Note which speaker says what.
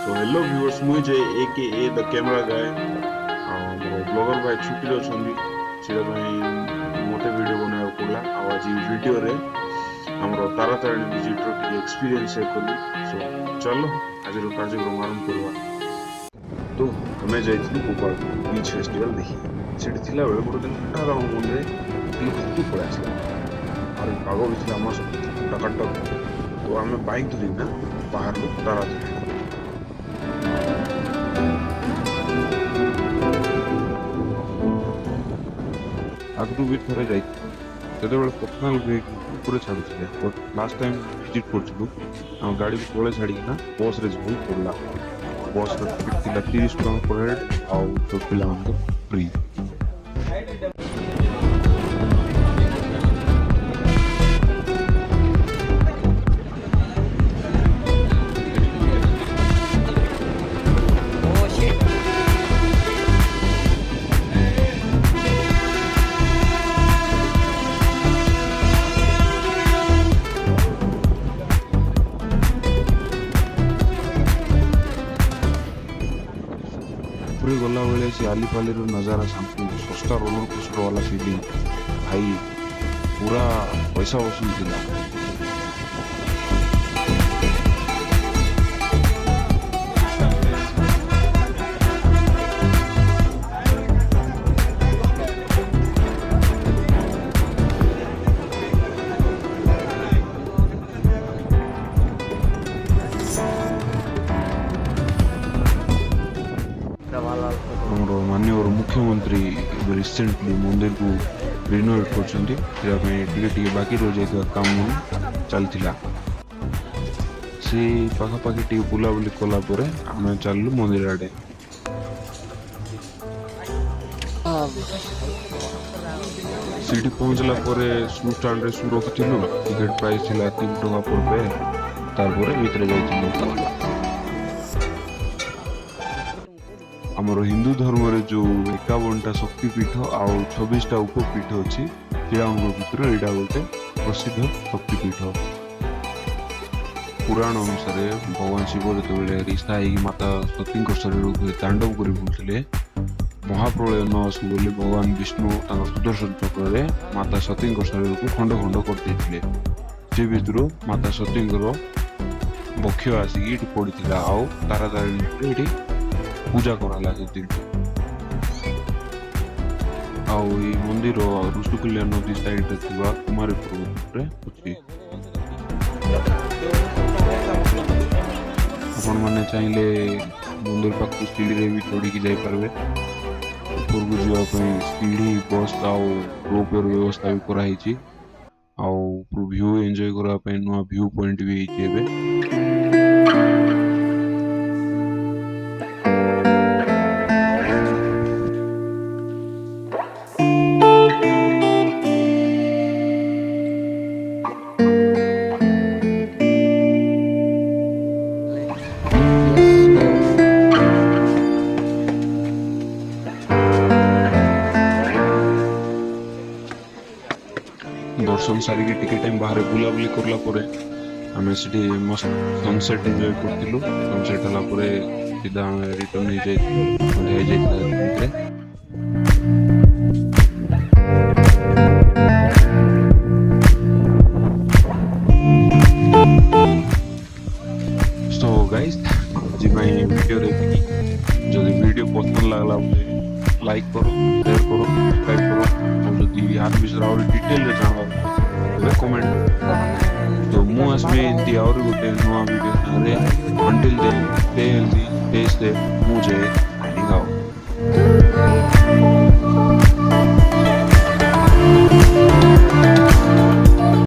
Speaker 1: So hello viewers मुझे ए the camera guy blogger भाई छुट्टी अच्छी से मत वीडियो बनाया पड़ा आज वीडियो रे हमरो तारातारिणी विजिट रो एक्सपीरियंस शेयर करी। सो चलो आज कार्यक्रम आरंभ करवा। तो हमें जाइए गोपाल बीच फेस्टिवल देखी से बेले गोटे दिन हठात आम मन में भक्ति पड़े आसला और पाग भी थी आम टकाटक। तो आम बाइक धरिना बाहर तारातारिणी आगु भी थोड़े जाते पर्सनाल पूरे छाड़ुले बट लास्ट टाइम विजिट करूँ गाड़ी को तले छाड़ीना बस रे जाऊ पड़ा। बस टिकट 30 टका पर हेड आउ तो पिला फ्री। पूरे गला बेले से आलीपाली नजारा शांति सस्ता रोलर कोस्टर वाला फीलिंग भाई पूरा पैसा वसूल थिला। माननीय मुख्यमंत्री रिसेंटली मंदिर को रिनोवेट कर बाकी रही जाता काम चलता से पाखापाखि टे बुलाबुली कलापर आम चलू मंदिर आड़े। सीटी पहुँचला शू स्टाण्ड शू रखिलु टिकेट प्राइस थी 3 टका पर पे तार भीतर जाइए। आमर हिंदू धर्म रे जो 51टा शक्तिपीठ आउ 26टा उपपीठ अच्छी भितर यहाँ गोटे प्रसिद्ध शक्तिपीठ। पुराण अनुसार भगवान शिव जो रिसा माता सती शरीर को तांडव कर बुलते महाप्रलय न आसू बोली भगवान विष्णु सुदर्शन चक्र माता सती शरीर को खंड खंड करते से भितर माता सती बक्ष आसिक पड़ा आउ तारातारिणी पूजा कराला से दिन आउ मंदिर ऋषिकुल्या नदी साइड कुमारीपुर अच्छी। आपण मैंने चाहिए मंदिर पाख सीढ़ी रे भी चढ़ी जापारे ऊपर को जावाई सीढ़ी बस आउ रोप व्यवस्था भी कराई आउ व्यू एंजॉय करने नुआ व्यू पॉइंट भी होती। दर्शन सारिकी टिके टाइम बाहर बुलाबुली करला परे आमे सिटी मस्त सनसेट एंजॉय करथिलु। सनसेट हला परे सीधा रिटर्न हो जाय सो गाइस जी भाई वीडियो रे जदि वीडियो पसंद लागला लाइक करो शेयर करो सब्सक्राइब करो और जदि यार विषय और डिटेल रे जानवा कमेंट। तो मु आसमे एंती और गोटे नुआ वीडियो रे until then stay healthy stay safe मुझे